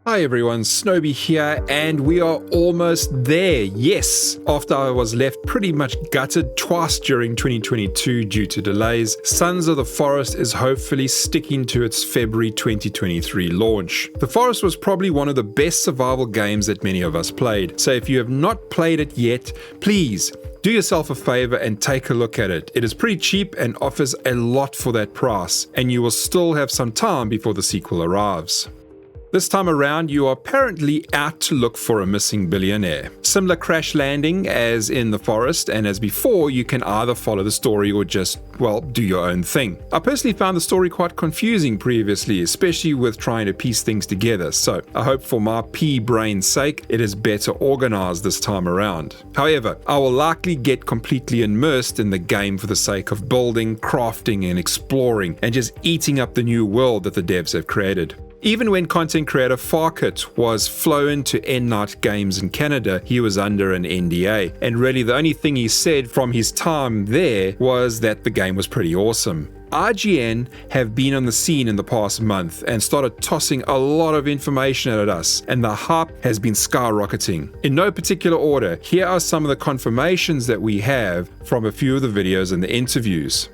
Hi everyone, SnowBee here, and we are almost there, yes! After I was left pretty much gutted twice during 2022 due to delays, Sons of the Forest is hopefully sticking to its February 2023 launch. The Forest was probably one of the best survival games that many of us played, so if you have not played it yet, please do yourself a favor and take a look at it. It is pretty cheap and offers a lot for that price, and you will still have some time before the sequel arrives. This time around, you are apparently out to look for a missing billionaire. Similar crash landing as in The Forest, and as before, you can either follow the story or just, well, do your own thing. I personally found the story quite confusing previously, especially with trying to piece things together, so I hope for my pea-brain's sake, it is better organized this time around. However, I will likely get completely immersed in the game for the sake of building, crafting, and exploring, and just eating up the new world that the devs have created. Even when content creator Farkit was flown to Endnight Games in Canada, he was under an NDA, and really the only thing he said from his time there was that the game was pretty awesome. IGN have been on the scene in the past month and started tossing a lot of information at us, and the hype has been skyrocketing. In no particular order, here are some of the confirmations that we have from a few of the videos and the interviews.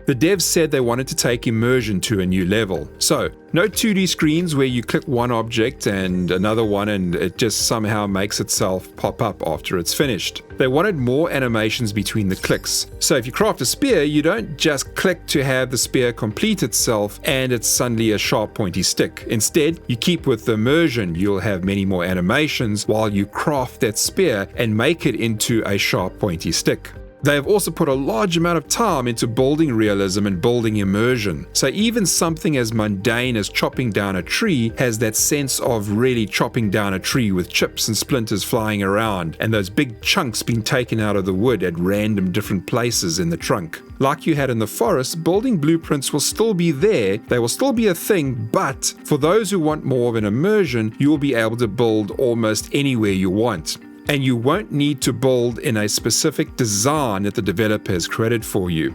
The devs said they wanted to take Immersion to a new level. So, no 2D screens where you click one object and another one and it just somehow makes itself pop up after it's finished. They wanted more animations between the clicks. So if you craft a spear, you don't just click to have the spear complete itself and it's suddenly a sharp pointy stick. Instead, you keep with the Immersion, you'll have many more animations while you craft that spear and make it into a sharp pointy stick. They have also put a large amount of time into building realism and building immersion. So even something as mundane as chopping down a tree has that sense of really chopping down a tree with chips and splinters flying around and those big chunks being taken out of the wood at random different places in the trunk. Like you had in the Forest, building blueprints will still be there, they will still be a thing, but for those who want more of an immersion, you will be able to build almost anywhere you want. And you won't need to build in a specific design that the developer has created for you.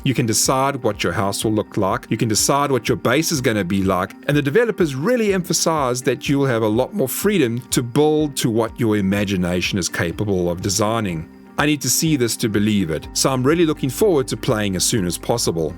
You can decide what your house will look like, you can decide what your base is going to be like, and the developers really emphasize that you'll have a lot more freedom to build to what your imagination is capable of designing. I need to see this to believe it, so I'm really looking forward to playing as soon as possible.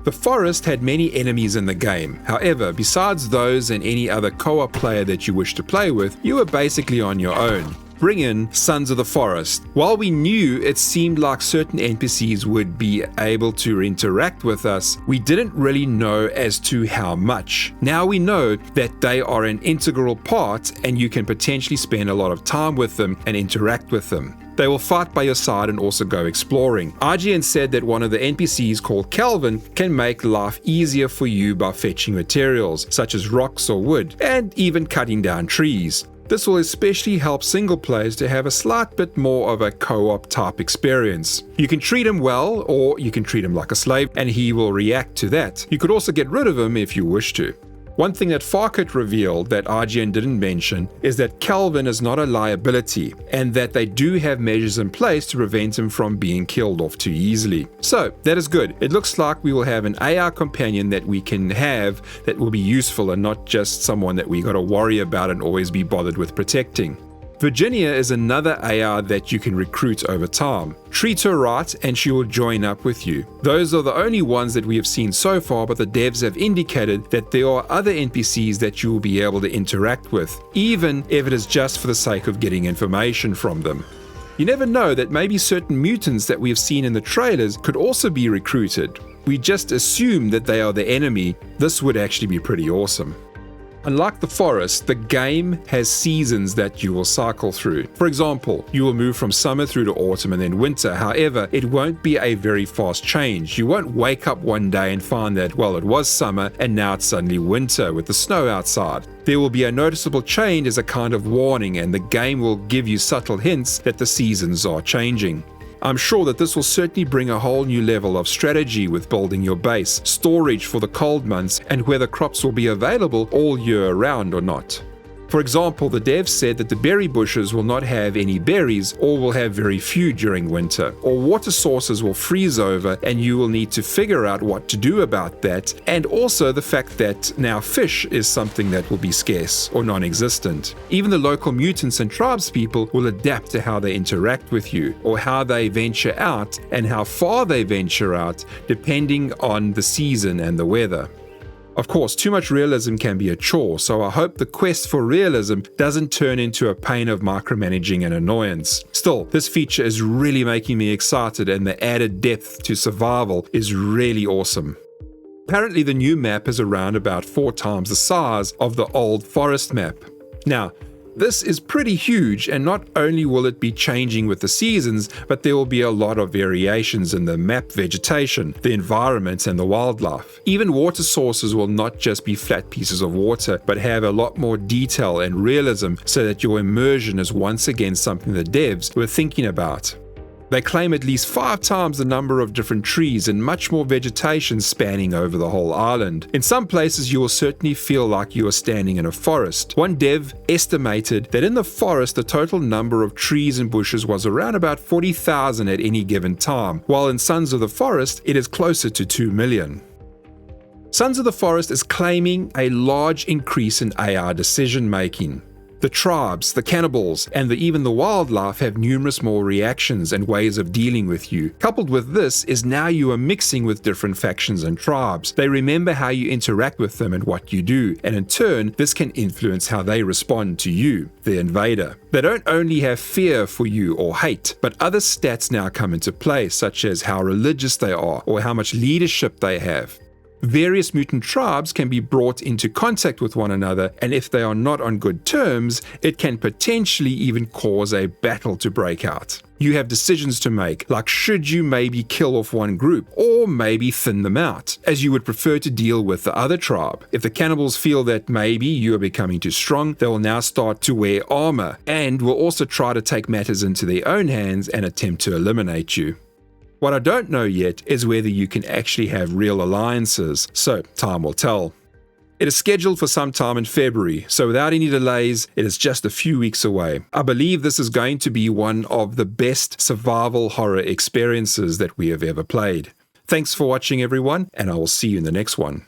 The Forest had many enemies in the game. However, besides those and any other co-op player that you wish to play with, you were basically on your own. Bring in Sons of the Forest. While we knew it seemed like certain NPCs would be able to interact with us, we didn't really know as to how much. Now we know that they are an integral part and you can potentially spend a lot of time with them and interact with them. They will fight by your side and also go exploring. IGN said that one of the NPCs called Kelvin can make life easier for you by fetching materials, such as rocks or wood, and even cutting down trees. This will especially help single players to have a slight bit more of a co-op type experience. You can treat him well, or you can treat him like a slave, and he will react to that. You could also get rid of him if you wish to. One thing that Farkit revealed that IGN didn't mention is that Kelvin is not a liability and that they do have measures in place to prevent him from being killed off too easily. So that is good. It looks like we will have an AI companion that we can have that will be useful and not just someone that we got to worry about and always be bothered with protecting. Virginia is another AI that you can recruit over time. Treat her right and she will join up with you. Those are the only ones that we have seen so far, but the devs have indicated that there are other NPCs that you will be able to interact with, even if it is just for the sake of getting information from them. You never know that maybe certain mutants that we have seen in the trailers could also be recruited. We just assume that they are the enemy. This would actually be pretty awesome. Unlike The Forest, the game has seasons that you will cycle through. For example, you will move from summer through to autumn and then winter. However, it won't be a very fast change. You won't wake up one day and find that, well, it was summer and now it's suddenly winter with the snow outside. There will be a noticeable change as a kind of warning, and the game will give you subtle hints that the seasons are changing. I'm sure that this will certainly bring a whole new level of strategy with building your base, storage for the cold months, and whether crops will be available all year round or not. For example, the devs said that the berry bushes will not have any berries or will have very few during winter, or water sources will freeze over and you will need to figure out what to do about that, and also the fact that now fish is something that will be scarce or non-existent. Even the local mutants and tribes people will adapt to how they interact with you, or how they venture out and how far they venture out depending on the season and the weather. Of course, too much realism can be a chore, so I hope the quest for realism doesn't turn into a pain of micromanaging and annoyance. Still, this feature is really making me excited, and the added depth to survival is really awesome. Apparently, the new map is around about 4 times the size of the old forest map. Now, this is pretty huge, and not only will it be changing with the seasons, but there will be a lot of variations in the map vegetation, the environment, and the wildlife. Even water sources will not just be flat pieces of water, but have a lot more detail and realism so that your immersion is once again something the devs were thinking about. They claim at least 5 times the number of different trees and much more vegetation spanning over the whole island. In some places you will certainly feel like you are standing in a forest. One dev estimated that in the forest the total number of trees and bushes was around about 40,000 at any given time, while in Sons of the Forest it is closer to 2 million. Sons of the Forest is claiming a large increase in AI decision making. The tribes, the cannibals, and even the wildlife have numerous more reactions and ways of dealing with you. Coupled with this is now you are mixing with different factions and tribes. They remember how you interact with them and what you do, and in turn, this can influence how they respond to you, the invader. They don't only have fear for you or hate, but other stats now come into play, such as how religious they are or how much leadership they have. Various mutant tribes can be brought into contact with one another, and if they are not on good terms, it can potentially even cause a battle to break out. You have decisions to make, like should you maybe kill off one group, or maybe thin them out, as you would prefer to deal with the other tribe. If the cannibals feel that maybe you are becoming too strong, they will now start to wear armor, and will also try to take matters into their own hands and attempt to eliminate you. What I don't know yet is whether you can actually have real alliances, so time will tell. It is scheduled for some time in February, so without any delays, it is just a few weeks away. I believe this is going to be one of the best survival horror experiences that we have ever played. Thanks for watching everyone, and I will see you in the next one.